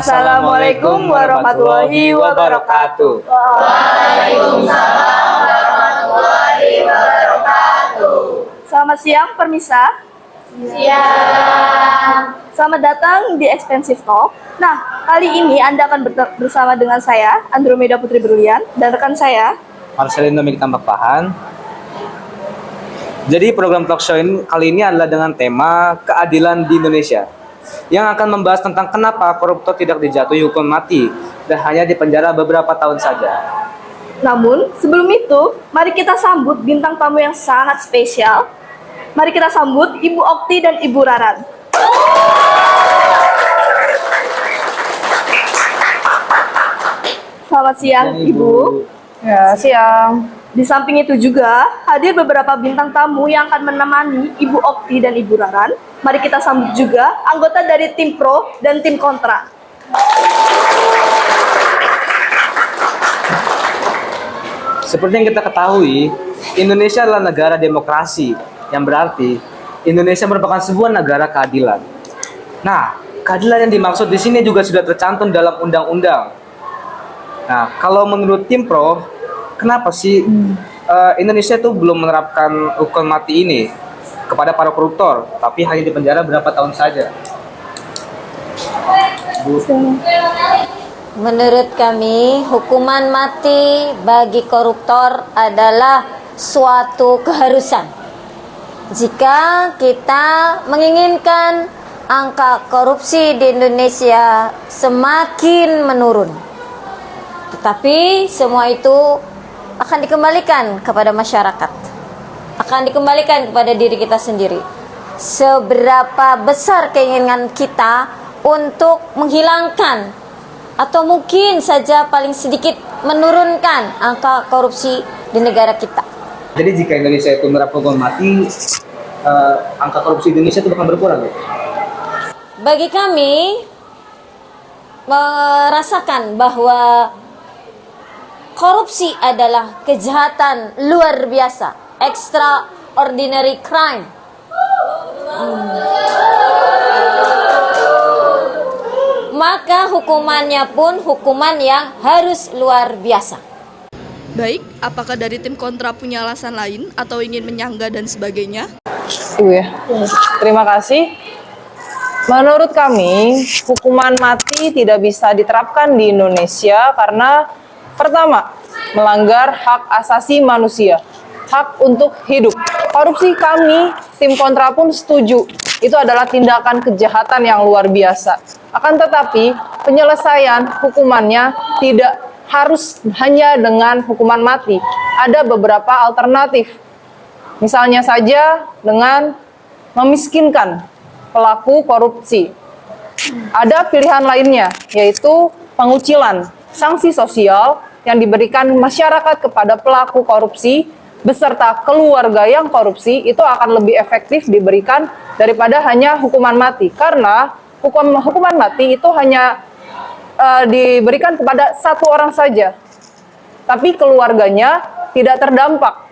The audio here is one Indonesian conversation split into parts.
Assalamualaikum warahmatullahi wabarakatuh. Waalaikumsalam warahmatullahi wabarakatuh. Selamat siang, Permisa. Siang. Selamat datang di Expensive Talk. Nah, kali ini Anda akan bersama dengan saya, Andromeda Putri Brilian, dan rekan saya, Marcelino Mik Tambak Pahan. Jadi program talk show ini kali ini adalah dengan tema keadilan di Indonesia, yang akan membahas tentang kenapa koruptor tidak dijatuhi hukum mati dan hanya dipenjara beberapa tahun saja. namun sebelum itu, mari kita sambut bintang tamu yang sangat spesial. Mari kita sambut Ibu Okti dan Ibu Raran. Selamat siang, Ibu. Ya, siang. Di samping itu juga hadir beberapa bintang tamu yang akan menemani Ibu Okti dan Ibu Raran. Mari kita sambut juga anggota dari tim pro dan tim kontra. Seperti yang kita ketahui, Indonesia adalah negara demokrasi, yang berarti Indonesia merupakan sebuah negara keadilan. Nah, keadilan yang dimaksud di sini juga sudah tercantum dalam undang-undang. Nah, kalau menurut tim pro, kenapa sih Indonesia itu belum menerapkan hukuman mati ini kepada para koruptor, tapi hanya dipenjara berapa tahun saja? Bu. Menurut kami, hukuman mati bagi koruptor adalah suatu keharusan. Jika kita menginginkan angka korupsi di Indonesia semakin menurun. Tetapi semua itu akan dikembalikan kepada masyarakat. Akan dikembalikan kepada diri kita sendiri. Seberapa besar keinginan kita untuk menghilangkan atau mungkin saja paling sedikit menurunkan angka korupsi di negara kita. Jadi jika Indonesia itu menerapkan hukuman mati, angka korupsi di Indonesia itu bakal berkurang, ya? Bagi kami merasakan bahwa korupsi adalah kejahatan luar biasa, extraordinary crime. Maka hukumannya pun hukuman yang harus luar biasa. Baik, apakah dari tim kontra punya alasan lain atau ingin menyangga dan sebagainya? Terima kasih. Menurut kami, hukuman mati tidak bisa diterapkan di Indonesia karena pertama, melanggar hak asasi manusia, hak untuk hidup. Korupsi kami, tim kontra pun setuju. Itu adalah tindakan kejahatan yang luar biasa. Akan tetapi, penyelesaian hukumannya tidak harus hanya dengan hukuman mati. Ada beberapa alternatif. Misalnya saja dengan memiskinkan pelaku korupsi. Ada pilihan lainnya, yaitu pengucilan, sanksi sosial yang diberikan masyarakat kepada pelaku korupsi beserta keluarga yang korupsi itu akan lebih efektif diberikan daripada hanya hukuman mati. Karena hukuman mati itu hanya diberikan kepada satu orang saja, tapi keluarganya tidak terdampak.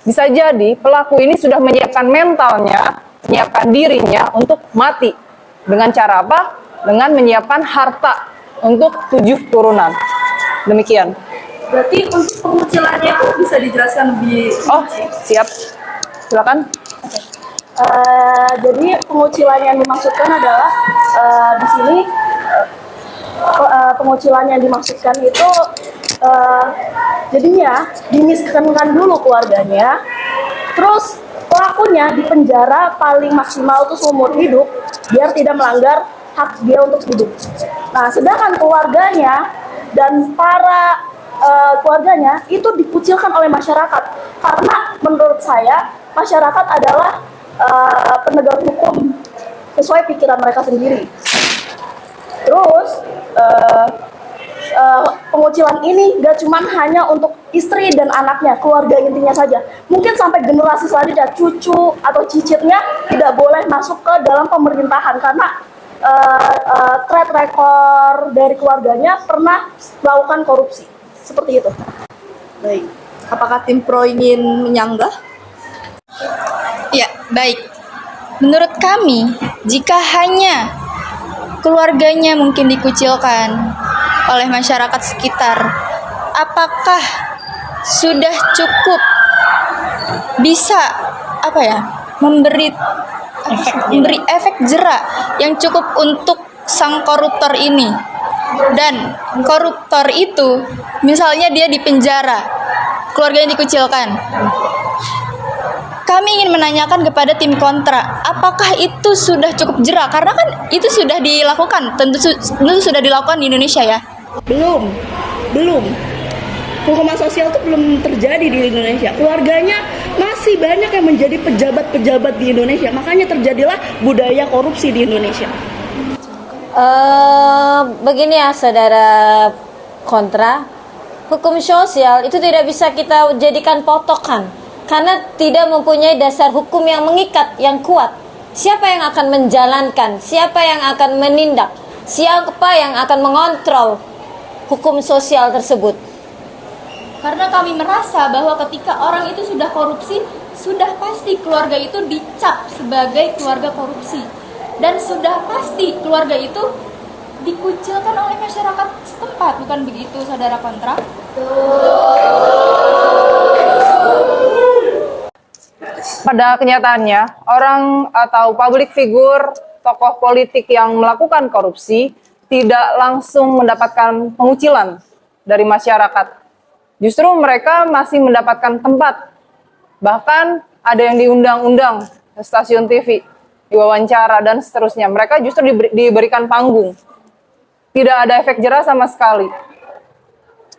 Bisa jadi pelaku ini sudah menyiapkan mentalnya, menyiapkan dirinya untuk mati. Dengan cara apa? Dengan menyiapkan harta untuk 7 turunan. Demikian. Berarti untuk pengucilannya itu bisa dijelaskan lebih. Oh, siap. Silakan. Jadi pengucilan yang dimaksudkan adalah di sini pengucilan yang dimaksudkan itu jadinya dimiskinkan dulu keluarganya, terus pelakunya dipenjara paling maksimal tuh seumur hidup biar tidak melanggar hak dia untuk hidup. Nah, sedangkan keluarganya dan para keluarganya itu dikucilkan oleh masyarakat karena menurut saya masyarakat adalah penegak hukum sesuai pikiran mereka sendiri. Terus pengucilan ini gak cuma hanya untuk istri dan anaknya, keluarga intinya saja. Mungkin sampai generasi selanjutnya, cucu atau cicitnya tidak boleh masuk ke dalam pemerintahan karena track record dari keluarganya pernah melakukan korupsi. Seperti itu. Baik. Apakah tim pro ingin menyanggah? Ya, baik. Menurut kami, jika hanya keluarganya mungkin dikucilkan oleh masyarakat sekitar, apakah sudah cukup bisa memberi efek jera yang cukup untuk sang koruptor ini? Dan koruptor itu misalnya dia di penjara, keluarganya dikucilkan. Kami ingin menanyakan kepada tim kontra, apakah itu sudah cukup jera? Karena kan itu sudah dilakukan, tentu sudah dilakukan di Indonesia ya. Belum. Hukuman sosial itu belum terjadi di Indonesia. Keluarganya masih banyak yang menjadi pejabat-pejabat di Indonesia. Makanya terjadilah budaya korupsi di Indonesia. Begini ya saudara kontra, hukum sosial itu tidak bisa kita jadikan potokan karena tidak mempunyai dasar hukum yang mengikat, yang kuat. Siapa yang akan menjalankan, siapa yang akan menindak, siapa yang akan mengontrol hukum sosial tersebut? Karena kami merasa bahwa ketika orang itu sudah korupsi, sudah pasti keluarga itu dicap sebagai keluarga korupsi. Dan sudah pasti keluarga itu dikucilkan oleh masyarakat setempat, bukan begitu saudara kontra? Pada kenyataannya, orang atau public figure, tokoh politik yang melakukan korupsi tidak langsung mendapatkan pengucilan dari masyarakat. Justru mereka masih mendapatkan tempat. Bahkan ada yang diundang-undang ke stasiun TV, diwawancara, dan seterusnya. Mereka justru diberikan panggung. Tidak ada efek jera sama sekali.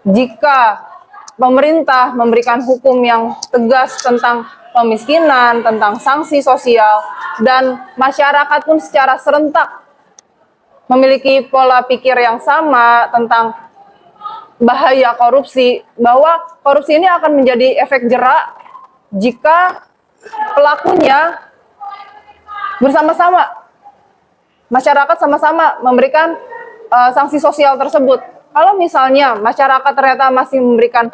Jika pemerintah memberikan hukum yang tegas tentang pemiskinan, tentang sanksi sosial, dan masyarakat pun secara serentak memiliki pola pikir yang sama tentang bahaya korupsi, bahwa korupsi ini akan menjadi efek jera jika pelakunya bersama-sama, masyarakat sama-sama memberikan sanksi sosial tersebut. Kalau misalnya masyarakat ternyata masih memberikan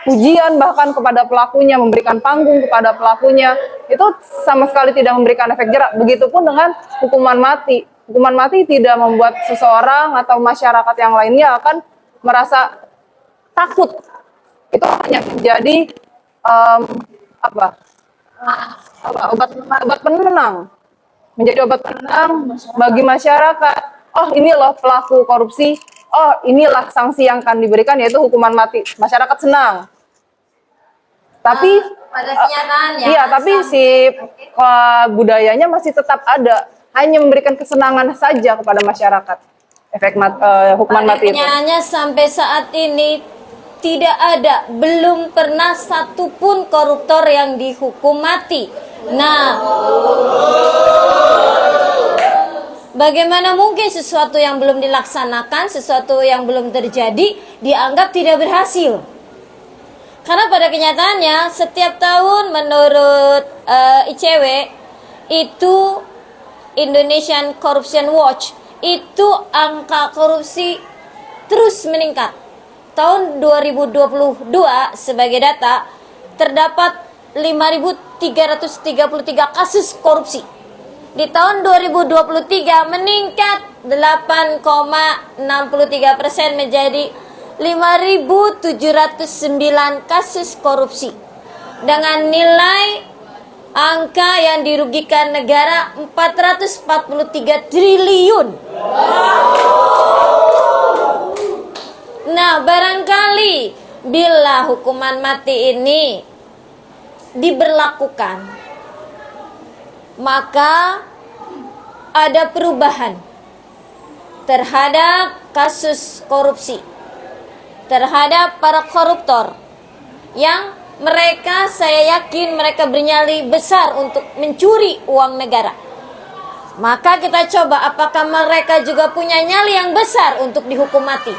pujian bahkan kepada pelakunya, memberikan panggung kepada pelakunya, itu sama sekali tidak memberikan efek jera. Begitupun dengan hukuman mati. Hukuman mati tidak membuat seseorang atau masyarakat yang lainnya akan merasa takut. Itu hanya menjadi obat penenang, menjadi obat penenang bagi masyarakat. Oh, ini loh pelaku korupsi. Oh, inilah sanksi yang akan diberikan, yaitu hukuman mati. Masyarakat senang. Tapi pada kenyataannya, iya, tapi si budayanya masih tetap ada, hanya memberikan kesenangan saja kepada masyarakat. Efek hukuman mati itu. kenyataannya sampai saat ini tidak ada, belum pernah satupun koruptor yang dihukum mati. Nah, bagaimana mungkin sesuatu yang belum dilaksanakan, sesuatu yang belum terjadi, dianggap tidak berhasil? Karena pada kenyataannya, setiap tahun menurut ICW, itu Indonesian Corruption Watch, itu angka korupsi terus meningkat. Tahun 2022 sebagai data, terdapat 5.333 kasus korupsi. Di tahun 2023 meningkat 8,63% menjadi 5.709 kasus korupsi. Dengan nilai angka yang dirugikan negara 443 triliun. Nah, barangkali bila hukuman mati ini diberlakukan, maka ada perubahan terhadap kasus korupsi, terhadap para koruptor yang mereka, saya yakin mereka bernyali besar untuk mencuri uang negara. Maka kita coba apakah mereka juga punya nyali yang besar untuk dihukum mati.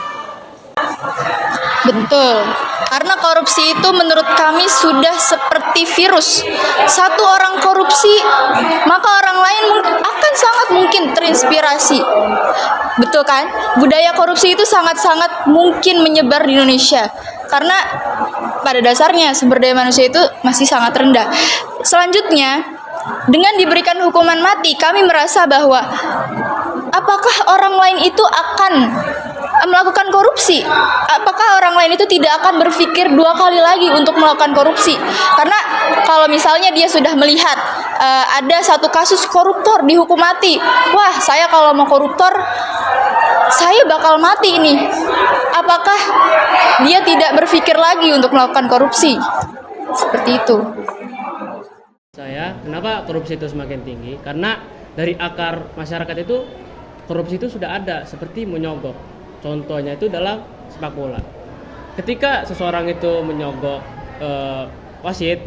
Betul, karena korupsi itu menurut kami sudah seperti virus. Satu orang korupsi, maka orang lain akan sangat mungkin terinspirasi. Betul kan? Budaya korupsi itu sangat-sangat mungkin menyebar di Indonesia. Karena pada dasarnya sumber daya manusia itu masih sangat rendah. Selanjutnya, dengan diberikan hukuman mati, kami merasa bahwa apakah orang lain itu akan melakukan korupsi? Apakah orang lain itu tidak akan berpikir dua kali lagi untuk melakukan korupsi? Karena kalau misalnya dia sudah melihat ada satu kasus koruptor dihukum mati, wah saya kalau mau koruptor, saya bakal mati ini. Apakah dia tidak berpikir lagi untuk melakukan korupsi? Seperti itu. Kenapa korupsi itu semakin tinggi? Karena dari akar masyarakat itu korupsi itu sudah ada, seperti menyogok. Contohnya itu dalam sepak bola. Ketika seseorang itu menyogok wasit,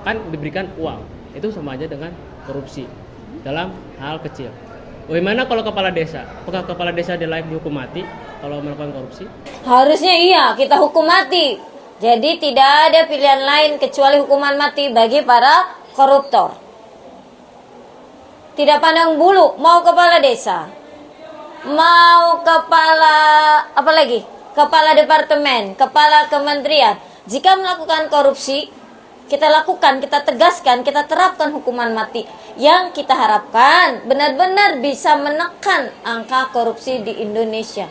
kan diberikan uang. Itu sama aja dengan korupsi dalam hal kecil. Bagaimana kalau kepala desa? Apakah kepala desa dia layak dihukum mati kalau melakukan korupsi? Harusnya iya, kita hukum mati. Jadi tidak ada pilihan lain kecuali hukuman mati bagi para koruptor. Tidak pandang bulu, mau kepala desa, mau kepala apa lagi? Kepala departemen, kepala kementerian. Jika melakukan korupsi, kita lakukan, kita tegaskan, kita terapkan hukuman mati. Yang kita harapkan benar-benar bisa menekan angka korupsi di Indonesia.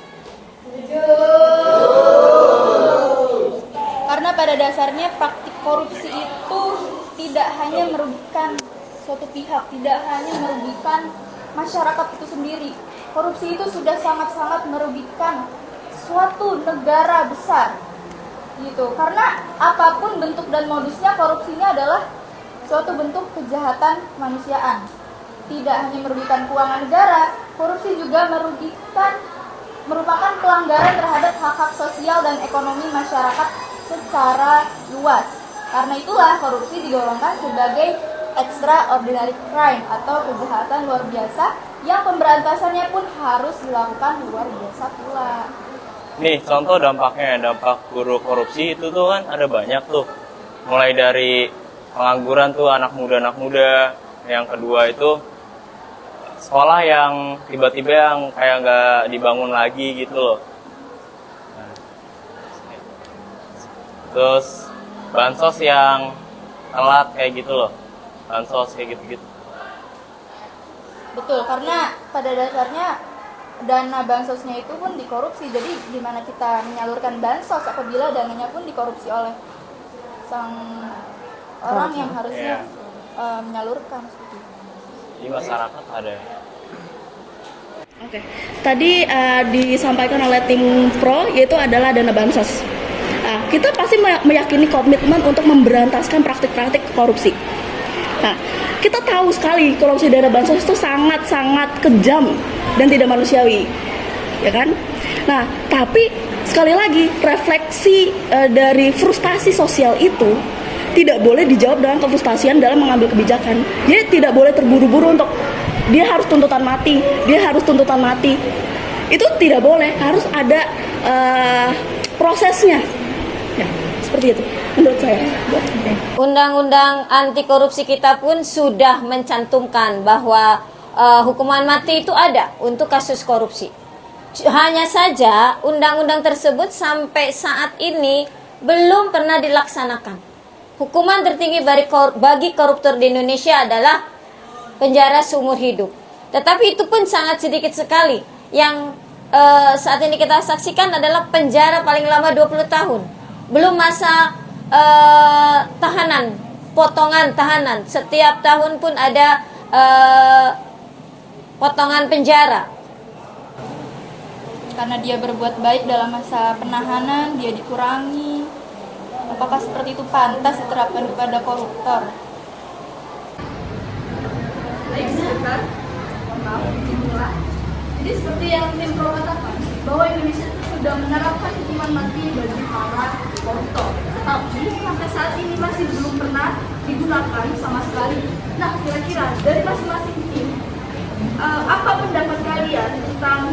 Karena pada dasarnya praktik korupsi itu tidak hanya merugikan suatu pihak, tidak hanya merugikan masyarakat itu sendiri. Korupsi itu sudah sangat-sangat merugikan suatu negara besar, gitu. Karena apapun bentuk dan modusnya, korupsinya adalah suatu bentuk kejahatan kemanusiaan. Tidak hanya merugikan keuangan negara, korupsi juga merupakan pelanggaran terhadap hak-hak sosial dan ekonomi masyarakat secara luas. Karena itulah korupsi digolongkan sebagai extraordinary crime atau kejahatan luar biasa yang pemberantasannya pun harus dilakukan luar biasa pula. Nih contoh dampaknya, dampak buruk korupsi itu tuh kan ada banyak tuh. Mulai dari pengangguran tuh anak muda, yang kedua itu sekolah yang tiba-tiba yang kayak nggak dibangun lagi gitu loh. Terus bansos yang telat kayak gitu loh, bansos kayak gitu-gitu. Betul, karena pada dasarnya dana bansosnya itu pun dikorupsi. Jadi gimana kita menyalurkan bansos apabila dananya pun dikorupsi oleh sang orang yang harusnya menyalurkan. Di masyarakat ada. Oke. Tadi disampaikan oleh tim Pro yaitu adalah dana bansos. Nah, kita pasti meyakini komitmen untuk memberantaskan praktik-praktik korupsi. Nah, kita tahu sekali korupsi dana bansos itu sangat-sangat kejam dan tidak manusiawi, ya kan? Nah, tapi sekali lagi refleksi dari frustasi sosial itu tidak boleh dijawab dengan kefrustasian dalam mengambil kebijakan. Jadi tidak boleh terburu-buru untuk dia harus tuntutan mati, Itu tidak boleh, harus ada prosesnya. Ya, seperti itu menurut saya. Undang-undang anti korupsi kita pun sudah mencantumkan bahwa hukuman mati itu ada untuk kasus korupsi. Hanya saja undang-undang tersebut sampai saat ini belum pernah dilaksanakan. Hukuman tertinggi bagi koruptor di Indonesia adalah penjara seumur hidup. Tetapi itu pun sangat sedikit sekali. Yang saat ini kita saksikan adalah penjara paling lama 20 tahun. Belum masa tahanan, potongan tahanan. Setiap tahun pun ada potongan penjara. Karena dia berbuat baik dalam masa penahanan, dia dikurangi. Apakah seperti itu pantas diterapkan kepada koruptor? Baik, sebentar. Maaf, beginilah. Jadi seperti yang tim Pro katakan, bahwa Indonesia itu sudah menerapkan hukuman mati bagi para koruptor. Tetapi sampai saat ini masih belum pernah digunakan sama sekali. Nah, kira-kira dari masing-masing tim, apa pendapat kalian tentang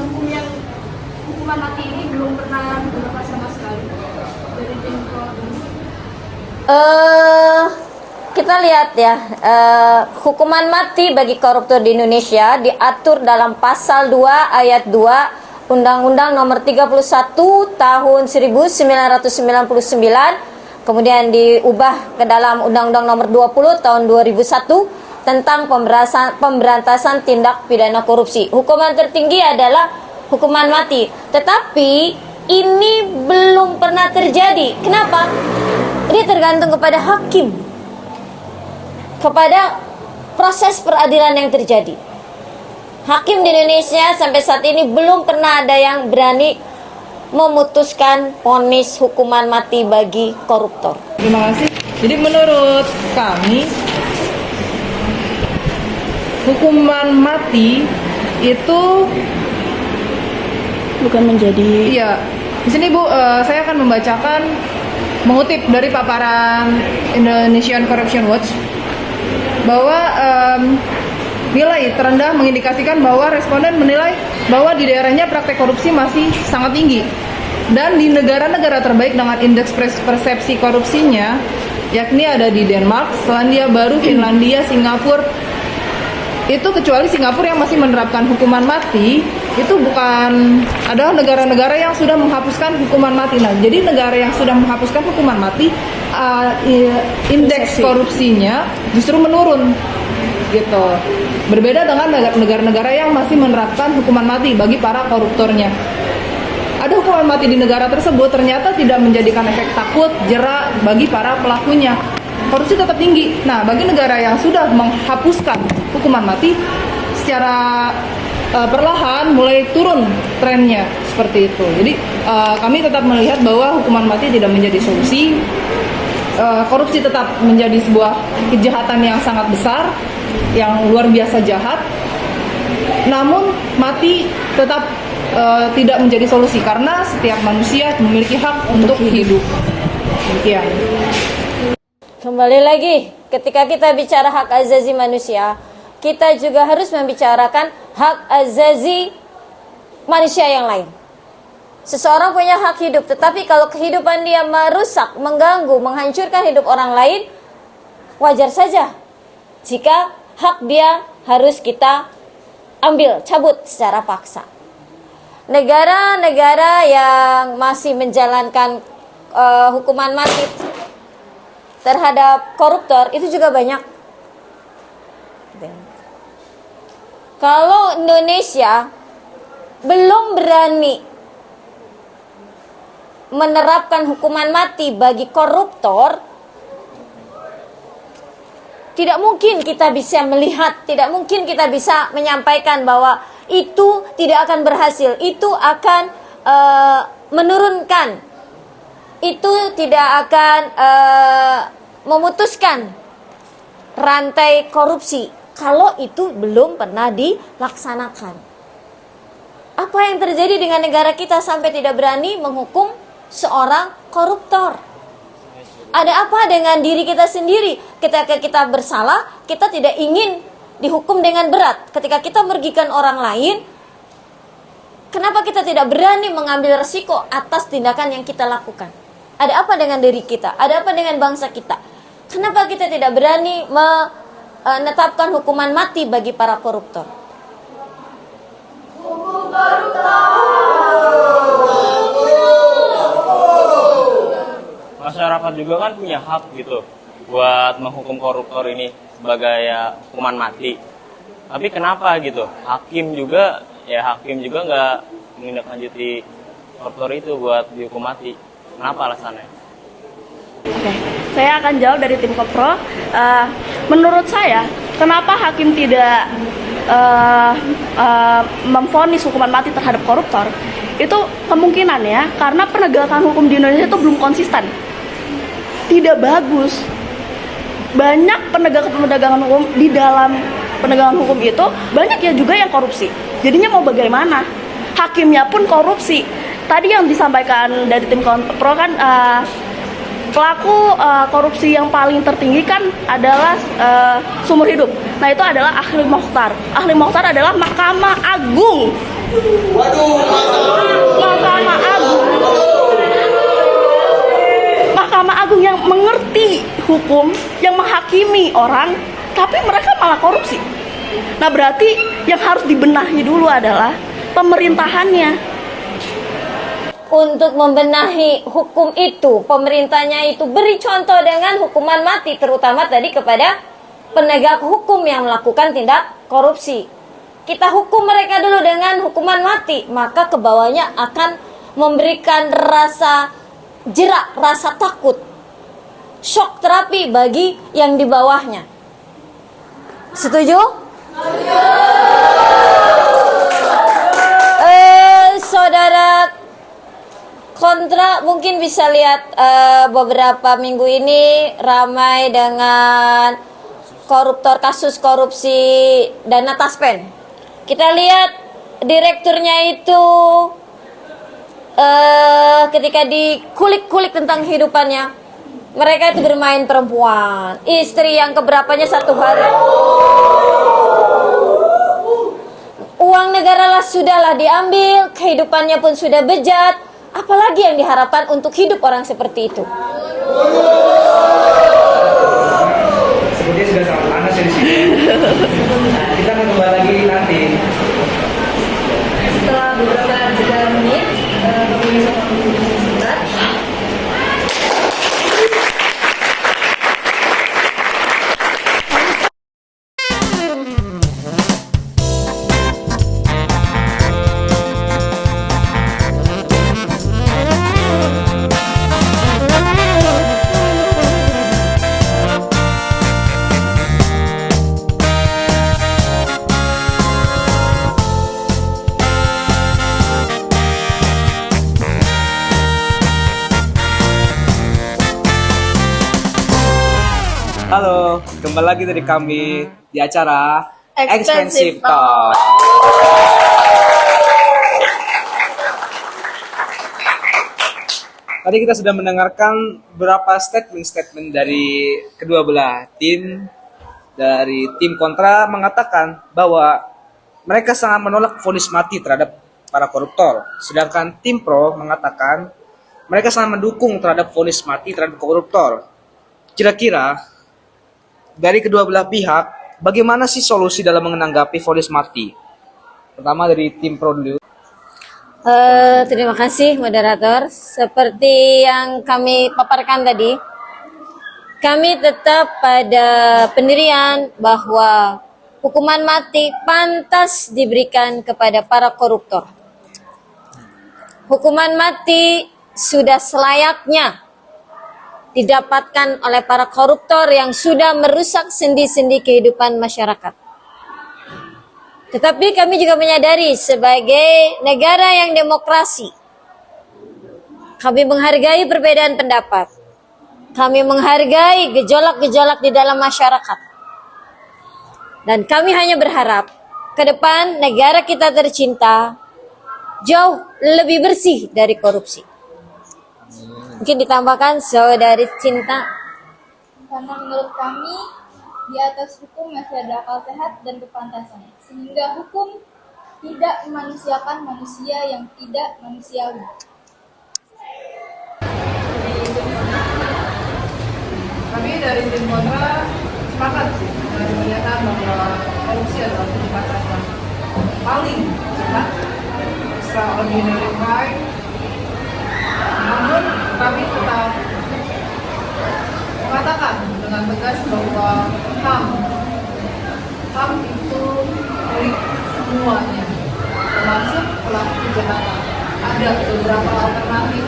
hukuman mati ini belum pernah digunakan sama sekali dari tim pro ini? Kita lihat ya, hukuman mati bagi koruptor di Indonesia diatur dalam pasal 2 ayat 2 Undang-Undang Nomor 31 Tahun 1999, kemudian diubah ke dalam Undang-Undang Nomor 20 Tahun 2001 tentang pemberantasan tindak pidana korupsi. Hukuman tertinggi adalah hukuman mati. Tetapi ini belum pernah terjadi. Kenapa? Ini tergantung kepada hakim, kepada proses peradilan yang terjadi. Hakim di Indonesia sampai saat ini belum pernah ada yang berani memutuskan vonis hukuman mati bagi koruptor. Terima kasih. Jadi menurut kami hukuman mati itu Bukan menjadi iya. Di sini Bu, saya akan membacakan mengutip dari paparan Indonesian Corruption Watch bahwa nilai terendah mengindikasikan bahwa responden menilai bahwa di daerahnya praktek korupsi masih sangat tinggi, dan di negara-negara terbaik dengan indeks persepsi korupsinya yakni ada di Denmark, Selandia Baru, Finlandia, Singapura. Itu kecuali Singapura yang masih menerapkan hukuman mati, itu bukan adalah negara-negara yang sudah menghapuskan hukuman mati. Nah, jadi negara yang sudah menghapuskan hukuman mati, indeks korupsinya justru menurun, gitu. Berbeda dengan negara-negara yang masih menerapkan hukuman mati bagi para koruptornya. Ada hukuman mati di negara tersebut ternyata tidak menjadikan efek takut, jera bagi para pelakunya. Korupsi tetap tinggi. Nah, bagi negara yang sudah menghapuskan hukuman mati, secara perlahan mulai turun trennya seperti itu. Jadi kami tetap melihat bahwa hukuman mati tidak menjadi solusi. Korupsi tetap menjadi sebuah kejahatan yang sangat besar, yang luar biasa jahat. Namun mati tetap tidak menjadi solusi karena setiap manusia memiliki hak untuk hidup. Demikian. Kembali lagi, ketika kita bicara hak azazi manusia, kita juga harus membicarakan hak azazi manusia yang lain. Seseorang punya hak hidup, tetapi kalau kehidupan dia merusak, mengganggu, menghancurkan hidup orang lain, wajar saja jika hak dia harus kita ambil, cabut secara paksa. Negara-negara yang masih menjalankan hukuman mati terhadap koruptor itu juga banyak. Kalau Indonesia belum berani menerapkan hukuman mati bagi koruptor, tidak mungkin kita bisa melihat, tidak mungkin kita bisa menyampaikan bahwa itu tidak akan berhasil, itu akan menurunkan, itu tidak akan memutuskan rantai korupsi kalau itu belum pernah dilaksanakan. Apa yang terjadi dengan negara kita sampai tidak berani menghukum seorang koruptor? Ada apa dengan diri kita sendiri? Ketika kita bersalah, kita tidak ingin dihukum dengan berat. Ketika kita merugikan orang lain, kenapa kita tidak berani mengambil resiko atas tindakan yang kita lakukan? Ada apa dengan diri kita? Ada apa dengan bangsa kita? Kenapa kita tidak berani menetapkan hukuman mati bagi para koruptor? Masyarakat juga kan punya hak gitu buat menghukum koruptor ini sebagai hukuman mati. Tapi kenapa gitu? Hakim juga nggak menindaklanjuti koruptor itu buat dihukum mati. Kenapa alasannya? Oke, saya akan jawab dari tim Kopro. Menurut saya, kenapa hakim tidak memvonis hukuman mati terhadap koruptor? Itu kemungkinannya karena penegakan hukum di Indonesia itu belum konsisten, tidak bagus. Banyak penegakan hukum, di dalam penegakan hukum itu banyak ya juga yang korupsi. Jadinya mau bagaimana? Hakimnya pun korupsi. Tadi yang disampaikan dari tim Kopro kan pelaku korupsi yang paling tertinggi kan adalah seumur hidup. Nah, itu adalah Ahli Mokhtar. Ahli Mokhtar adalah Mahkamah Agung. Mahkamah Agung. Mahkamah Agung yang mengerti hukum, yang menghakimi orang, tapi mereka malah korupsi. Nah, berarti yang harus dibenahi dulu adalah pemerintahannya. Untuk membenahi hukum itu, pemerintahnya itu beri contoh dengan hukuman mati, terutama tadi kepada penegak hukum yang melakukan tindak korupsi. Kita hukum mereka dulu dengan hukuman mati, maka kebawahnya akan memberikan rasa jerak, rasa takut, shock terapi bagi yang di bawahnya. Setuju? Saudara kontra mungkin bisa lihat beberapa minggu ini ramai dengan koruptor, kasus korupsi dana taspen. Kita lihat direkturnya itu ketika dikulik-kulik tentang kehidupannya, mereka itu bermain perempuan, istri yang keberapanya satu hari. Uang negara lah sudahlah diambil, kehidupannya pun sudah bejat. Apalagi yang diharapkan untuk hidup orang seperti itu? Sepertinya sudah sangat panas ya di sini. Nah, kita akan kembali lagi nanti. Setelah beberapa jeda menit, kami bisa sebentar. Halo, kembali lagi dari kami di acara Expensive Talk. Tadi kita sudah mendengarkan beberapa statement dari kedua belah tim. Dari tim kontra mengatakan bahwa mereka sangat menolak vonis mati terhadap para koruptor. Sedangkan tim pro mengatakan mereka sangat mendukung terhadap vonis mati terhadap koruptor. Kira-kira dari kedua belah pihak, bagaimana sih solusi dalam menanggapi vonis mati? Pertama dari tim pro dulu. Terima kasih moderator. Seperti yang kami paparkan tadi, kami tetap pada pendirian bahwa hukuman mati pantas diberikan kepada para koruptor. Hukuman mati sudah selayaknya didapatkan oleh para koruptor yang sudah merusak sendi-sendi kehidupan masyarakat. Tetapi kami juga menyadari sebagai negara yang demokrasi, kami menghargai perbedaan pendapat. Kami menghargai gejolak-gejolak di dalam masyarakat. Dan kami hanya berharap ke depan negara kita tercinta jauh lebih bersih dari korupsi. Mungkin ditambahkan saudari cinta. Karena menurut kami di atas hukum masih ada akal sehat dan kepantasan, sehingga hukum tidak memanusiakan manusia yang tidak manusiawi. Kami dari tim kontra sepakat sih dengan pernyataan bahwa korupsi adalah kejahatan yang paling jahat, extraordinary crime. Namun kami tetap mengatakan dengan tegas bahwa HAM itu milik semuanya, termasuk pelaku kejahatan. Ada beberapa alternatif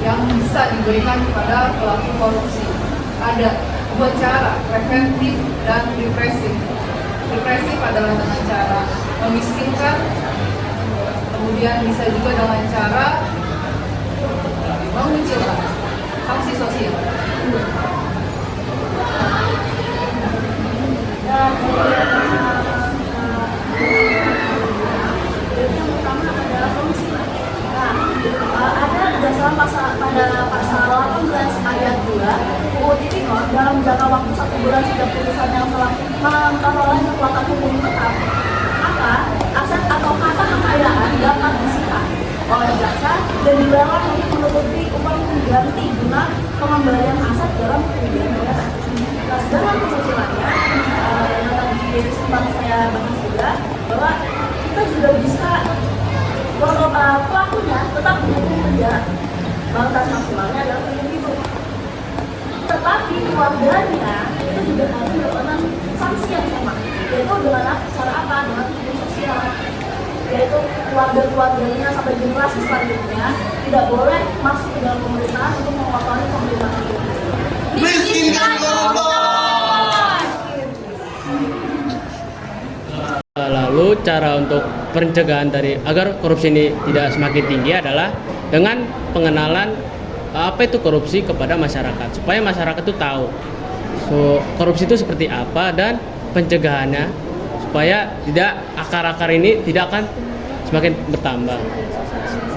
yang bisa diberikan kepada pelaku korupsi. Ada dua cara, preventif dan represif. Represif adalah dengan cara memiskinkan, kemudian bisa juga dengan cara mengucilkan sanksi sosial. Yang pertama adalah fungsi. Nah, ada tidak salah pada pasal 18 ayat 2 UU Tipikor dalam jangka waktu 1 bulan sejak putusan yang telah memperoleh kekuatan hukum tetap, maka aset atau harta kekayaan dapat disita oleh jaksa dan dilarang untuk menutupi uang pengganti guna pengembalian aset dalam kerugian negara. Nah, dalam pengucilannya, yang tadi sempat saya bahas juga, bahwa kita juga bisa pelakunya tetap dihukum penjara. Batas maksimalnya adalah 7 hidup. Tetapi keluarganya itu juga harus mendapatkan sanksi yang sama, yaitu dengan cara apa? Dengan hukum sosial, yaitu keluarga-keluarganya sampai generasi selanjutnya tidak boleh masuk ke dalam pemerintahan untuk mewakili pemerintahan itu. Miskinkan koruptor. Lalu cara untuk pencegahan dari agar korupsi ini tidak semakin tinggi adalah dengan pengenalan apa itu korupsi kepada masyarakat, supaya masyarakat itu tahu korupsi itu seperti apa dan pencegahannya, supaya tidak akar-akar ini tidak akan semakin bertambah.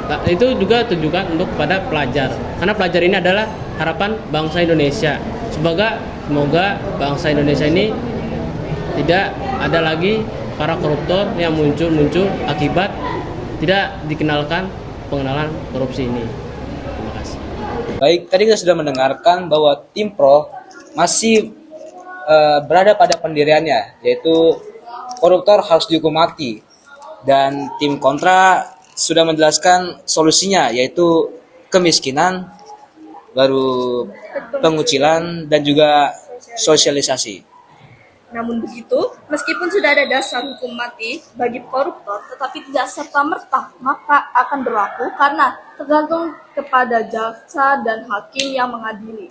Nah, itu juga tujuan untuk kepada pelajar, karena pelajar ini adalah harapan bangsa Indonesia. Semoga bangsa Indonesia ini tidak ada lagi para koruptor yang muncul akibat tidak dikenalkan pengenalan korupsi ini. Terima kasih. Baik, tadi kita sudah mendengarkan bahwa tim pro masih berada pada pendiriannya, yaitu koruptor harus dihukum mati. Dan tim kontra sudah menjelaskan solusinya, yaitu kemiskinan, baru pengucilan, dan juga sosialisasi. Namun begitu, meskipun sudah ada dasar hukum mati bagi koruptor, tetapi tidak serta-merta maka akan berlaku karena tergantung kepada jaksa dan hakim yang mengadili.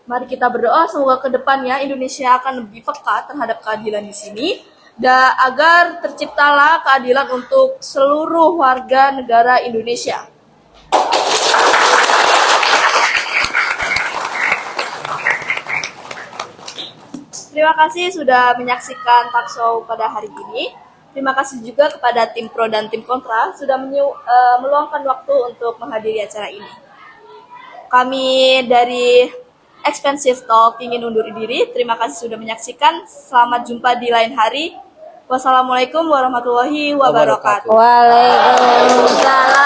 Mari kita berdoa semoga kedepannya Indonesia akan lebih peka terhadap keadilan di sini, dan agar terciptalah keadilan untuk seluruh warga negara Indonesia. Terima kasih sudah menyaksikan talkshow pada hari ini. Terima kasih juga kepada tim pro dan tim kontra sudah meluangkan waktu untuk menghadiri acara ini. Kami dari Expensive Talk ingin undur diri. Terima kasih sudah menyaksikan. Selamat jumpa di lain hari. Wassalamualaikum warahmatullahi wabarakatuh. Waalaikumsalam.